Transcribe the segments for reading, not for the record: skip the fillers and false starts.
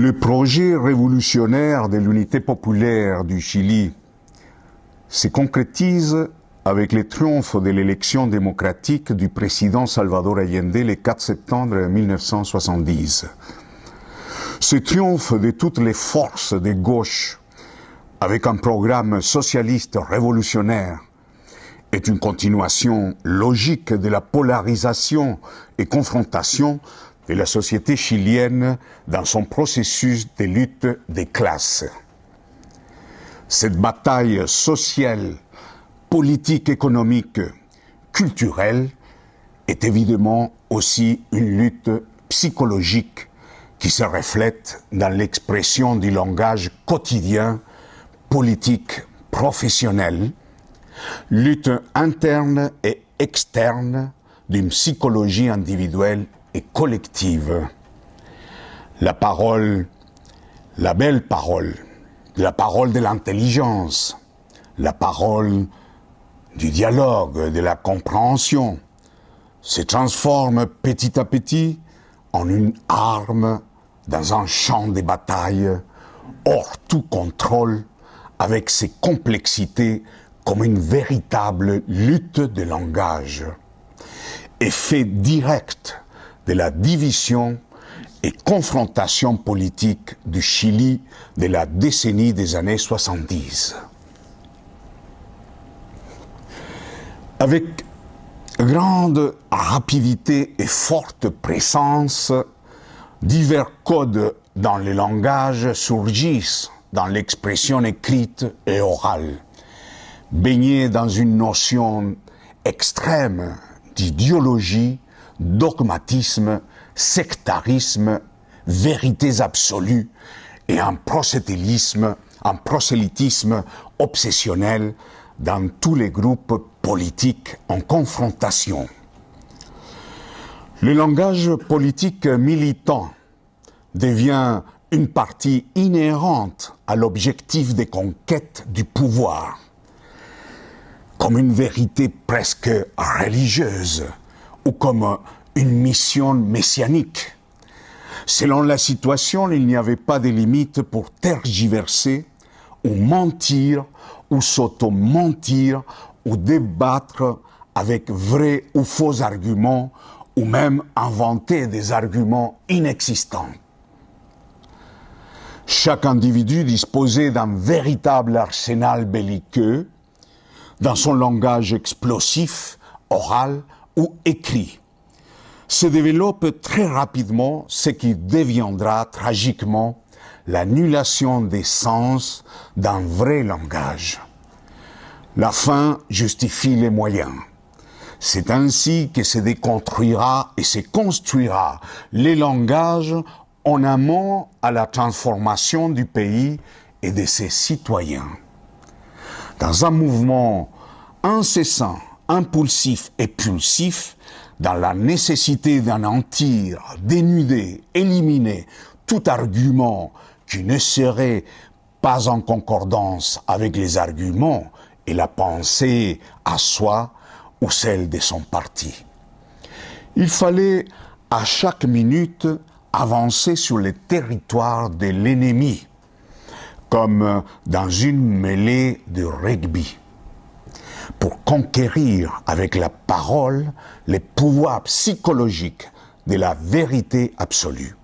Le projet révolutionnaire de l'unité populaire du Chili se concrétise avec le triomphe de l'élection démocratique du président Salvador Allende le 4 septembre 1970. Ce triomphe de toutes les forces de gauche avec un programme socialiste révolutionnaire est une continuation logique de la polarisation et confrontation de la société chilienne dans son processus de lutte des classes. Cette bataille sociale, politique, économique, culturelle est évidemment aussi une lutte psychologique qui se reflète dans l'expression du langage quotidien, politique, professionnel, lutte interne et externe d'une psychologie individuelle et collective. La parole, la belle parole, la parole de l'intelligence, la parole du dialogue, de la compréhension, se transforme petit à petit en une arme dans un champ de bataille hors tout contrôle, avec ses complexités comme une véritable lutte de langage. Effet direct de la division et confrontation politique du Chili de la décennie des années 70. Avec grande rapidité et forte présence, divers codes dans le langage surgissent dans l'expression écrite et orale, baignés dans une notion extrême d'idéologie, dogmatisme, sectarisme, vérités absolues et un prosélytisme obsessionnel dans tous les groupes politiques en confrontation. Le langage politique militant devient une partie inhérente à l'objectif de conquête du pouvoir, comme une vérité presque religieuse ou comme une mission messianique. Selon la situation, il n'y avait pas de limite pour tergiverser ou mentir ou s'auto-mentir ou débattre avec vrais ou faux arguments ou même inventer des arguments inexistants. Chaque individu disposait d'un véritable arsenal belliqueux dans son langage explosif, oral ou écrit. Se développe très rapidement ce qui deviendra tragiquement l'annulation des sens d'un vrai langage. La fin justifie les moyens. C'est ainsi que se déconstruira et se construira les langages en amont à la transformation du pays et de ses citoyens. Dans un mouvement incessant, impulsif et pulsif, dans la nécessité d'anéantir, dénuder, éliminer tout argument qui ne serait pas en concordance avec les arguments et la pensée à soi ou celle de son parti. Il fallait à chaque minute avancer sur le territoire de l'ennemi, comme dans une mêlée de rugby, pour conquérir avec la parole les pouvoirs psychologiques de la vérité absolue.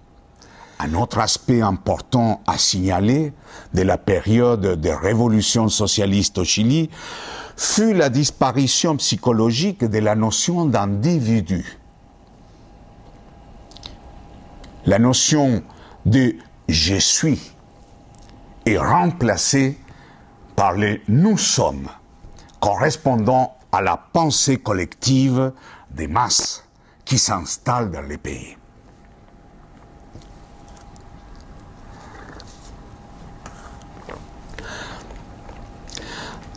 Un autre aspect important à signaler de la période de révolution socialiste au Chili fut la disparition psychologique de la notion d'individu. La notion de « je suis » est remplacée par le « nous sommes », correspondant à la pensée collective des masses qui s'installent dans les pays.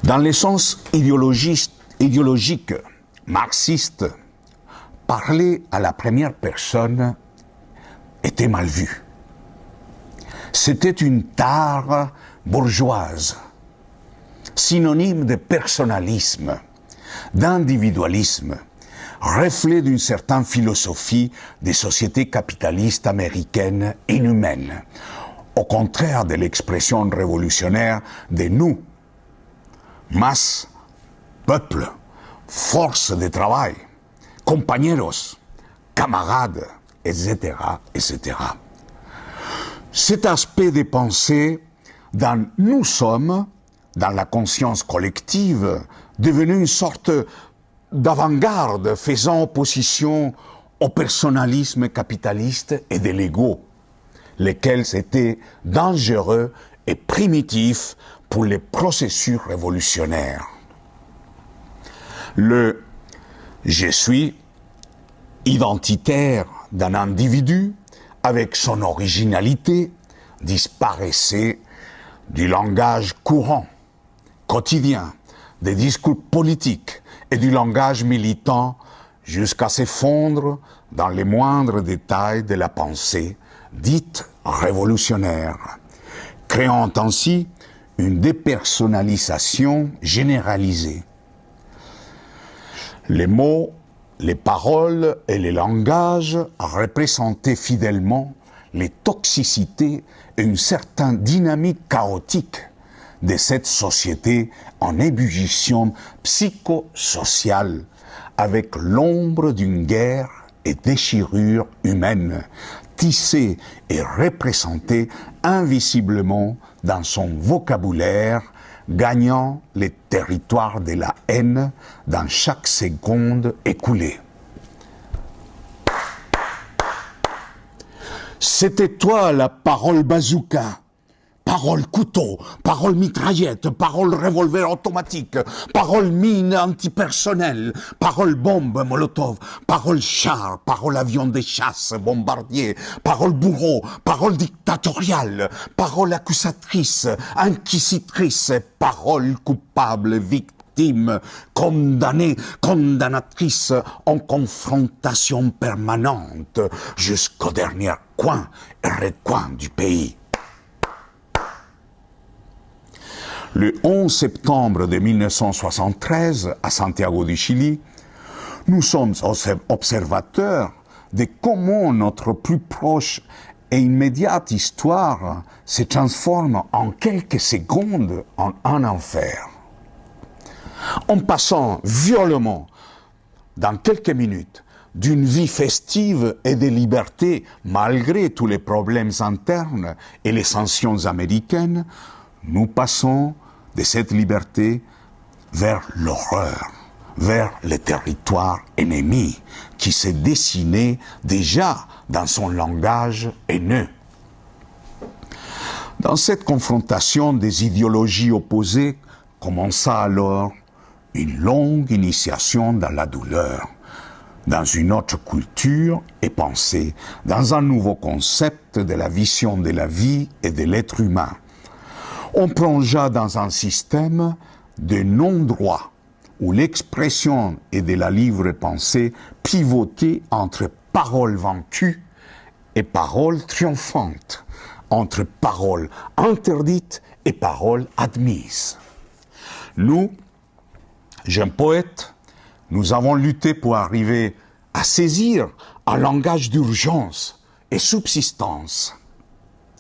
Dans le sens idéologique marxiste, parler à la première personne était mal vu. C'était une tare bourgeoise, synonyme de personnalisme, d'individualisme, reflet d'une certaine philosophie des sociétés capitalistes américaines inhumaines, au contraire de l'expression révolutionnaire de nous, masse, peuple, force de travail, compañeros, camarades, etc., etc. Cet aspect des pensées dans nous sommes, dans la conscience collective, devenu une sorte d'avant-garde faisant opposition au personnalisme capitaliste et de l'ego, lesquels étaient dangereux et primitifs pour les processus révolutionnaires. Le « je suis » identitaire d'un individu, avec son originalité, disparaissait du langage courant, quotidien, des discours politiques et du langage militant jusqu'à s'effondrer dans les moindres détails de la pensée dite révolutionnaire, créant ainsi une dépersonnalisation généralisée. Les mots, les paroles et les langages représentaient fidèlement les toxicités et une certaine dynamique chaotique de cette société en ébullition psychosociale, avec l'ombre d'une guerre et déchirure humaine, tissée et représentée invisiblement dans son vocabulaire, gagnant les territoires de la haine dans chaque seconde écoulée. C'était toi la parole bazooka, parole couteau, parole mitraillette, parole revolver automatique, parole mine antipersonnelle, parole bombe molotov, parole char, parole avion de chasse, bombardier, parole bourreau, parole dictatoriale, parole accusatrice, inquisitrice, parole coupable, victime, condamnée, condamnatrice, en confrontation permanente jusqu'au dernier coin et recoin du pays. Le 11 septembre de 1973, à Santiago du Chili, nous sommes observateurs de comment notre plus proche et immédiate histoire se transforme en quelques secondes en un enfer. En passant violemment, dans quelques minutes, d'une vie festive et de liberté, malgré tous les problèmes internes et les sanctions américaines, nous passons de cette liberté vers l'horreur, vers le territoire ennemi qui s'est dessiné déjà dans son langage haineux. Dans cette confrontation des idéologies opposées, commença alors une longue initiation dans la douleur, dans une autre culture et pensée, dans un nouveau concept de la vision de la vie et de l'être humain. On plongea dans un système de non-droit où l'expression et de la libre pensée pivotaient entre paroles vaincues et paroles triomphantes, entre paroles interdites et paroles admises. Nous, jeunes poètes, nous avons lutté pour arriver à saisir un langage d'urgence et subsistance,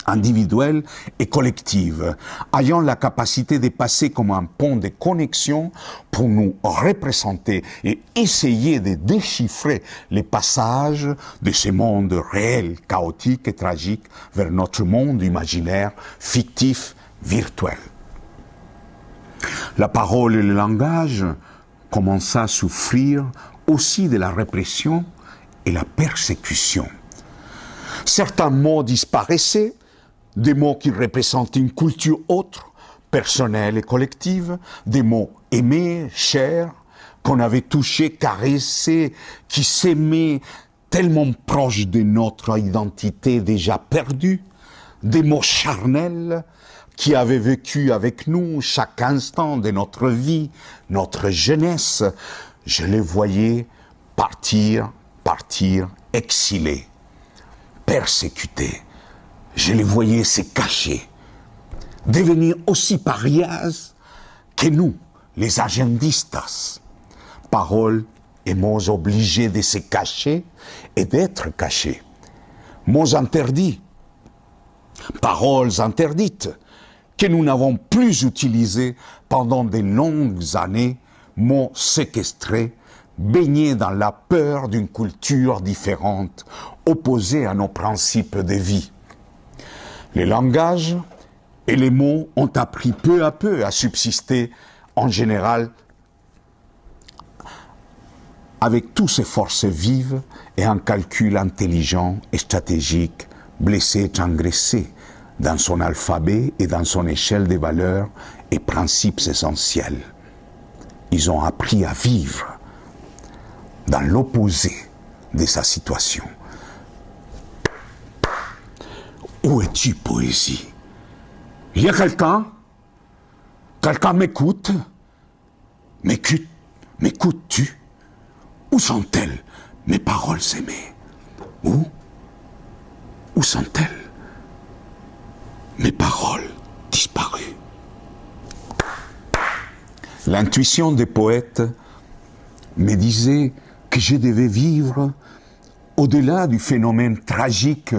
individuelle et collective, ayant la capacité de passer comme un pont de connexion pour nous représenter et essayer de déchiffrer les passages de ce monde réel, chaotique et tragique vers notre monde imaginaire, fictif, virtuel. La parole et le langage commença à souffrir aussi de la répression et la persécution. Certains mots disparaissaient, des mots qui représentent une culture autre, personnelle et collective, des mots aimés, chers, qu'on avait touchés, caressés, qui s'aimaient tellement proches de notre identité déjà perdue, des mots charnels qui avaient vécu avec nous chaque instant de notre vie, notre jeunesse. Je les voyais partir, exilés, persécutés. Je les voyais se cacher, devenir aussi parias que nous, les agendistas. Paroles et mots obligés de se cacher et d'être cachés. Mots interdits, Paroles interdites que nous n'avons plus utilisées pendant de longues années, mots séquestrés, baignés dans la peur d'une culture différente, opposée à nos principes de vie. Les langages et les mots ont appris peu à peu à subsister, en général, avec toutes ces forces vives et un calcul intelligent et stratégique, blessé et transgressé dans son alphabet et dans son échelle de valeurs et principes essentiels. Ils ont appris à vivre dans l'opposé de sa situation. Où es-tu, poésie? Il y a quelqu'un? Quelqu'un m'écoute? M'écoutes-tu? Où sont-elles, mes paroles aimées? Où sont-elles, mes paroles disparues? L'intuition des poètes me disait que je devais vivre au-delà du phénomène tragique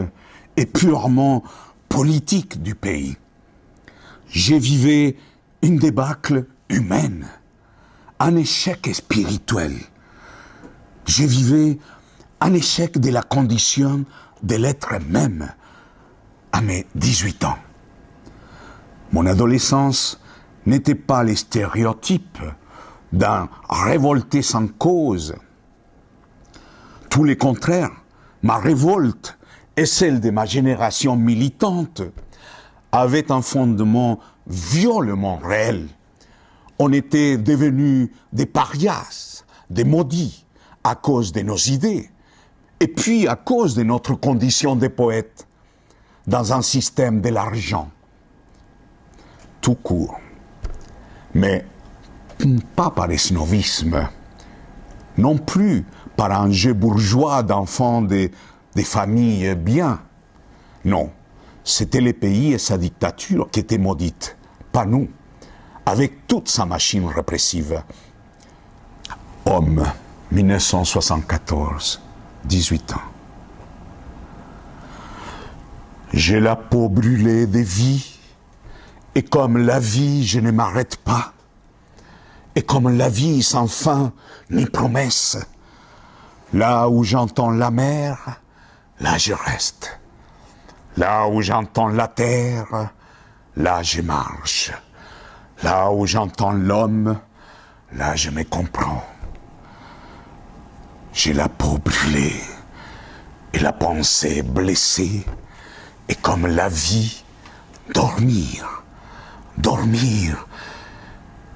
et purement politique du pays. Je vivais une débâcle humaine, un échec spirituel. Je vivais un échec de la condition de l'être même à mes 18 ans. Mon adolescence n'était pas les stéréotypes d'un révolté sans cause. Tout le contraire, ma révolte et celle de ma génération militante avaient un fondement violemment réel. On était devenus des parias, des maudits, à cause de nos idées, et puis à cause de notre condition de poète, dans un système de l'argent. Tout court. Mais pas par snobisme, non plus par un jeu bourgeois d'enfants des familles bien. Non, c'était le pays et sa dictature qui étaient maudites, pas nous, avec toute sa machine répressive. Homme, 1974, 18 ans. J'ai la peau brûlée des vies, et comme la vie, je ne m'arrête pas. Et comme la vie sans fin ni promesse, là où j'entends la mer, là je reste. Là où j'entends la terre, là je marche. Là où j'entends l'homme, là je me comprends. J'ai la peau brûlée et la pensée blessée, et comme la vie, dormir,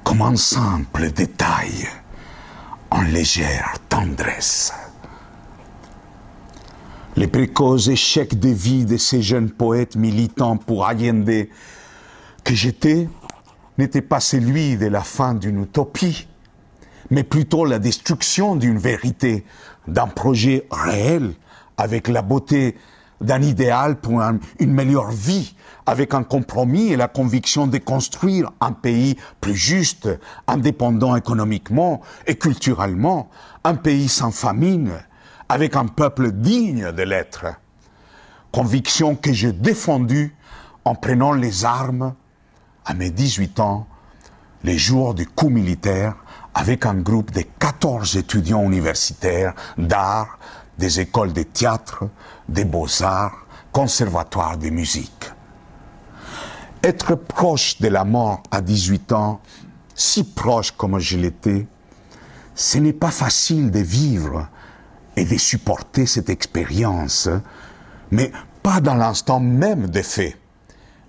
comme un simple détail, en légère tendresse. Les précoces échecs de vie de ces jeunes poètes militants pour Allende que j'étais n'était pas celui de la fin d'une utopie, mais plutôt la destruction d'une vérité, d'un projet réel, avec la beauté d'un idéal pour une meilleure vie, avec un compromis et la conviction de construire un pays plus juste, indépendant économiquement et culturellement, un pays sans famine, avec un peuple digne de l'être. Conviction que j'ai défendue en prenant les armes à mes 18 ans, les jours du coup militaire, avec un groupe de 14 étudiants universitaires d'art, des écoles de théâtre, des beaux-arts, conservatoires de musique. Être proche de la mort à 18 ans, si proche comme je l'étais, ce n'est pas facile de vivre et de supporter cette expérience, mais pas dans l'instant même des faits,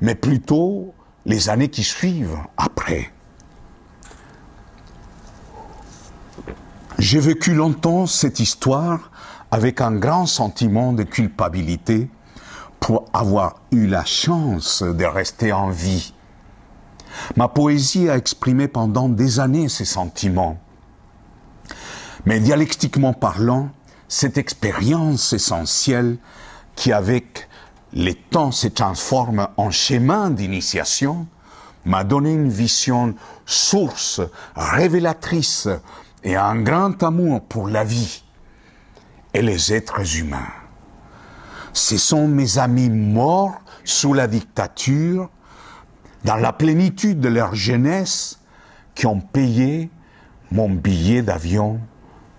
mais plutôt les années qui suivent après. J'ai vécu longtemps cette histoire avec un grand sentiment de culpabilité pour avoir eu la chance de rester en vie. Ma poésie a exprimé pendant des années ces sentiments. Mais dialectiquement parlant, cette expérience essentielle qui avec le temps se transforme en chemin d'initiation m'a donné une vision source, révélatrice et un grand amour pour la vie et les êtres humains. Ce sont mes amis morts sous la dictature, dans la plénitude de leur jeunesse, qui ont payé mon billet d'avion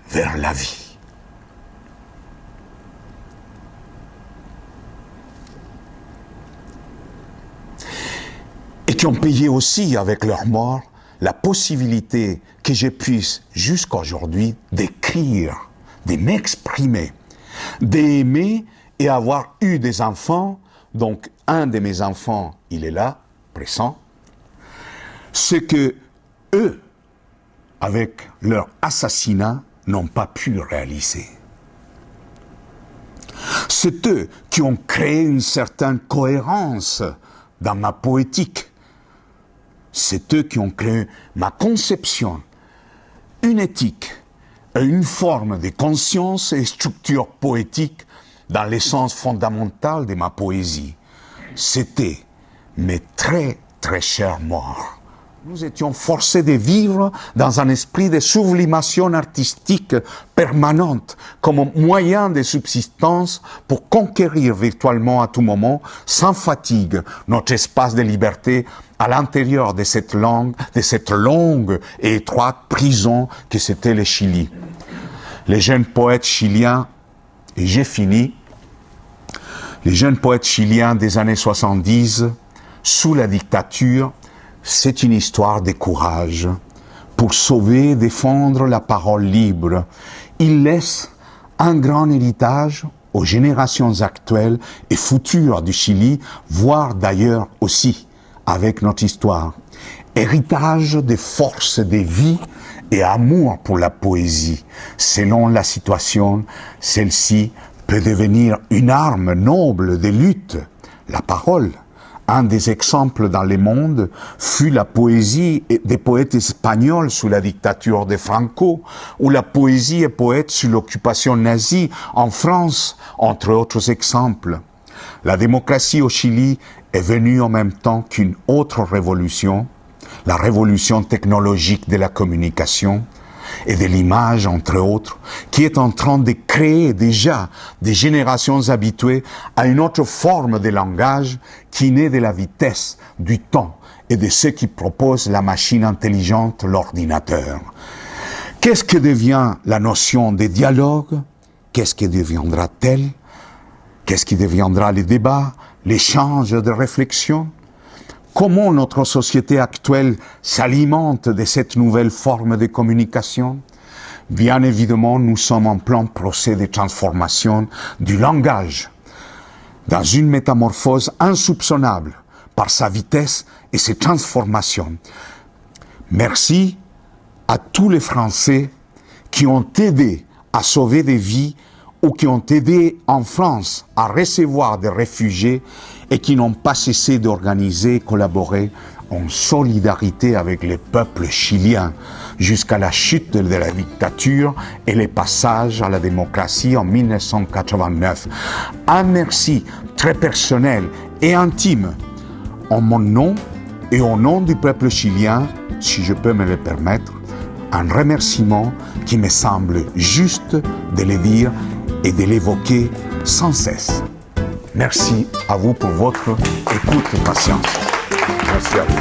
vers la vie. Et qui ont payé aussi avec leur mort la possibilité que je puisse jusqu'à aujourd'hui d'écrire, de m'exprimer, d'aimer et avoir eu des enfants. Donc un de mes enfants, il est là, présent. Ce que eux, avec leur assassinat, n'ont pas pu réaliser. C'est eux qui ont créé une certaine cohérence dans ma poétique. C'est eux qui ont créé ma conception, une éthique, et une forme de conscience et structure poétique dans l'essence fondamentale de ma poésie. C'était mes très très chers morts. Nous étions forcés de vivre dans un esprit de sublimation artistique permanente comme moyen de subsistance pour conquérir virtuellement à tout moment, sans fatigue, notre espace de liberté à l'intérieur de cette longue et étroite prison que c'était le Chili. Les jeunes poètes chiliens, et j'ai fini, les jeunes poètes chiliens des années 70, sous la dictature, c'est une histoire de courage. Pour sauver et défendre la parole libre, ils laissent un grand héritage aux générations actuelles et futures du Chili, voire d'ailleurs aussi avec notre histoire. Héritage de force de vie et amour pour la poésie. Selon la situation, celle-ci peut devenir une arme noble de lutte, la parole. Un des exemples dans le monde fut la poésie des poètes espagnols sous la dictature de Franco, ou la poésie et poètes sous l'occupation nazie en France, entre autres exemples. La démocratie au Chili est venue en même temps qu'une autre révolution, la révolution technologique de la communication et de l'image, entre autres, qui est en train de créer déjà des générations habituées à une autre forme de langage qui naît de la vitesse, du temps et de ce qui propose la machine intelligente, l'ordinateur. Qu'est-ce que devient la notion de dialogue? Qu'est-ce que deviendra-t-elle? Qu'est-ce qui deviendra le débat, l'échange de réflexion? Comment notre société actuelle s'alimente de cette nouvelle forme de communication? Bien évidemment, nous sommes en plein procès de transformation du langage, dans une métamorphose insoupçonnable par sa vitesse et ses transformations. Merci à tous les Français qui ont aidé à sauver des vies ou qui ont aidé en France à recevoir des réfugiés et qui n'ont pas cessé d'organiser et collaborer en solidarité avec les peuples chiliens jusqu'à la chute de la dictature et le passage à la démocratie en 1989. Un merci très personnel et intime en mon nom et au nom du peuple chilien, si je peux me le permettre, un remerciement qui me semble juste de le dire et de l'évoquer sans cesse. Merci à vous pour votre écoute et patience. Merci à vous.